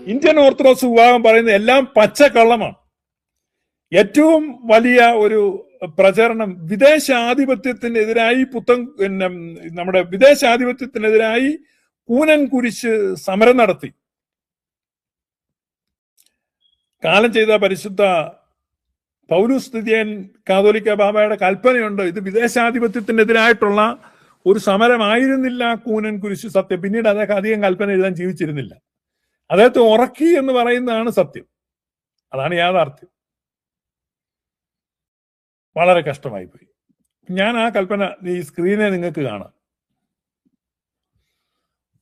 Indian orthodox വിഭാഗം പറയുന്നത് എല്ലാം പച്ചക്കള്ളമാണ്. ഏറ്റവും വലിയ ഒരു പ്രചരണം വിദേശാധിപത്യത്തിനെതിരായി നമ്മുടെ വിദേശാധിപത്യത്തിനെതിരായി കൂനൻ കുരിശ് സമരം നടത്തി. കാലം ചെയ്ത പരിശുദ്ധ പൗലൂസ് തിതിയൻ കാതോലിക്ക ബാബയുടെ കൽപ്പനയുണ്ട്. ഇത് വിദേശാധിപത്യത്തിനെതിരായിട്ടുള്ള ഒരു സമരമായിരുന്നില്ല കൂനൻ കുരിശ് സത്യം. പിന്നീട് അദ്ദേഹം അധികം കൽപ്പന എഴുതാൻ ജീവിച്ചിരുന്നില്ല. അദ്ദേഹത്തെ ഉറക്കി എന്ന് പറയുന്നതാണ് സത്യം. അതാണ് യാഥാർത്ഥ്യം. വളരെ കഷ്ടമായി പോയി. ഞാൻ ആ കൽപ്പന ഈ സ്ക്രീനെ നിങ്ങൾക്ക് കാണാം.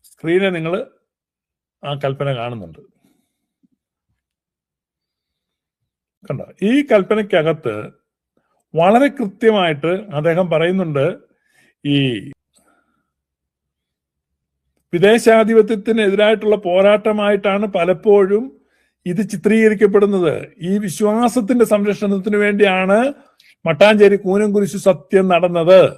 സ്ക്രീനെ നിങ്ങൾ ആ കൽപ്പന കാണുന്നുണ്ട്. കണ്ടോ? ഈ കൽപ്പനയ്ക്കകത്ത് വളരെ കൃത്യമായിട്ട് അദ്ദേഹം പറയുന്നുണ്ട്, ഈ വിദേശാധിപത്യത്തിനെതിരായിട്ടുള്ള പോരാട്ടമായിട്ടാണ് പലപ്പോഴും ഇത് ചിത്രീകരിക്കപ്പെടുന്നത്. ഈ വിശ്വാസത്തിന്റെ സംരക്ഷണത്തിന് വേണ്ടിയാണ് മട്ടാഞ്ചേരി കൂനൻ കുരിശ് സത്യം നടന്നത്.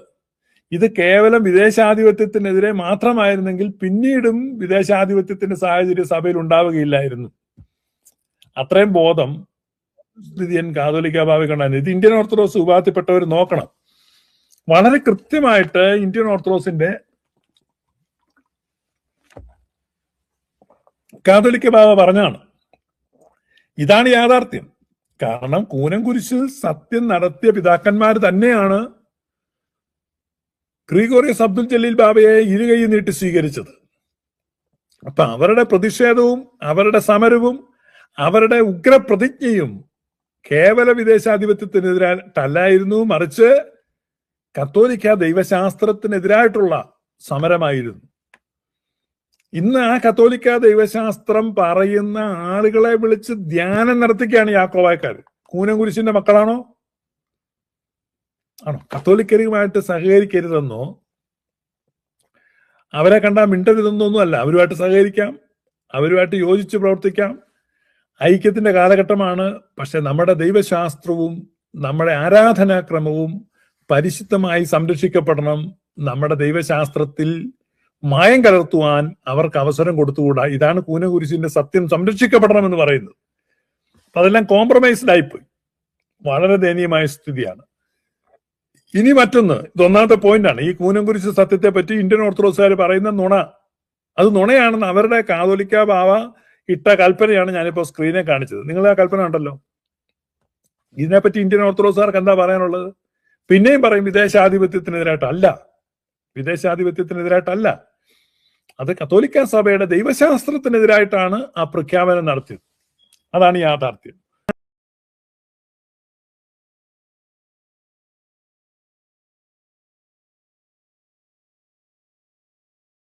ഇത് കേവലം വിദേശാധിപത്യത്തിനെതിരെ മാത്രമായിരുന്നെങ്കിൽ പിന്നീടും വിദേശാധിപത്യത്തിന്റെ സാഹചര്യം സഭയിൽ ഉണ്ടാവുകയില്ലായിരുന്നു. അത്രയും ബോധം തിതിയൻ കാതോലിക്ക ബാബയ്ക്കുണ്ടായിരുന്നു. ഇത് ഇന്ത്യൻ ഓർത്തഡോക്സ് വിഭാഗത്തിൽപ്പെട്ടവർ നോക്കണം. വളരെ കൃത്യമായിട്ട് ഇന്ത്യൻ ഓർത്തഡോക്സിന്റെ കാതോലിക്ക ബാബ പറഞ്ഞാണ്. ഇതാണ് യാഥാർത്ഥ്യം. കാരണം കൂനൻ കുരിശിൽ സത്യം നടത്തിയ പിതാക്കന്മാർ തന്നെയാണ് ഗ്രിഗോറിയസ് അബ്ദുൽ ജലീൽ ബാബയെ ഇരുകൈ നീട്ടി സ്വീകരിച്ചത്. അപ്പൊ അവരുടെ പ്രതിഷേധവും അവരുടെ സമരവും അവരുടെ ഉഗ്രപ്രതിജ്ഞയും കേവല വിദേശാധിപത്യത്തിനെതിരായിട്ടല്ലായിരുന്നു, മറിച്ച് കത്തോലിക്ക ദൈവശാസ്ത്രത്തിനെതിരായിട്ടുള്ള സമരമായിരുന്നു. ഇന്ന് ആ കത്തോലിക്ക ദൈവശാസ്ത്രം പറയുന്ന ആളുകളെ വിളിച്ച് ധ്യാനം നടത്തിക്കുകയാണ് യാക്കോബായക്കാർ. കൂനൻ കുരിശിന്റെ മക്കളാണോ? ആണോ? കത്തോലിക്കരുമായിട്ട് സഹകരിക്കരുതെന്നോ അവരെ കണ്ടാൽ മിണ്ടരുതെന്നൊന്നും അല്ല. അവരുമായിട്ട് സഹകരിക്കാം, അവരുമായിട്ട് യോജിച്ച് പ്രവർത്തിക്കാം. ഐക്യത്തിന്റെ കാലഘട്ടമാണ്. പക്ഷെ നമ്മുടെ ദൈവശാസ്ത്രവും നമ്മുടെ ആരാധനാക്രമവും പരിശുദ്ധമായി സംരക്ഷിക്കപ്പെടണം. നമ്മുടെ ദൈവശാസ്ത്രത്തിൽ മായം കലർത്തുവാൻ അവർക്ക് അവസരം കൊടുത്തുകൂടാ. ഇതാണ് കൂനൻ കുരിശിന്റെ സത്യം സംരക്ഷിക്കപ്പെടണമെന്ന് പറയുന്നത്. അപ്പൊ അതെല്ലാം കോംപ്രമൈസ്ഡ് ആയിപ്പോയി. വളരെ ദയനീയമായ സ്ഥിതിയാണ്. ഇനി മറ്റൊന്ന്, ഇതൊന്നാമത്തെ പോയിന്റാണ്. ഈ കൂനൻ കുരിശ് സത്യത്തെ പറ്റി ഇന്ത്യൻ ഓർത്തഡോക്സുകാർ പറയുന്ന നുണ, അത് നുണയാണെന്ന് അവരുടെ കാതോലിക്ക ബാവ ഇട്ട കൽപ്പനയാണ് ഞാനിപ്പോ സ്ക്രീനെ കാണിച്ചത്. നിങ്ങൾ ആ കൽപ്പന ഉണ്ടല്ലോ. ഇതിനെപ്പറ്റി ഇന്ത്യൻ ഓർത്തഡോക്സുകാർക്ക് എന്താ പറയാനുള്ളത്? പിന്നെയും പറയും വിദേശാധിപത്യത്തിനെതിരായിട്ടല്ല, വിദേശാധിപത്യത്തിനെതിരായിട്ടല്ല. അത് കത്തോലിക്ക സഭയുടെ ദൈവശാസ്ത്രത്തിനെതിരായിട്ടാണ് ആ പ്രഖ്യാപനം നടത്തിയത്. അതാണ് യാഥാർത്ഥ്യം.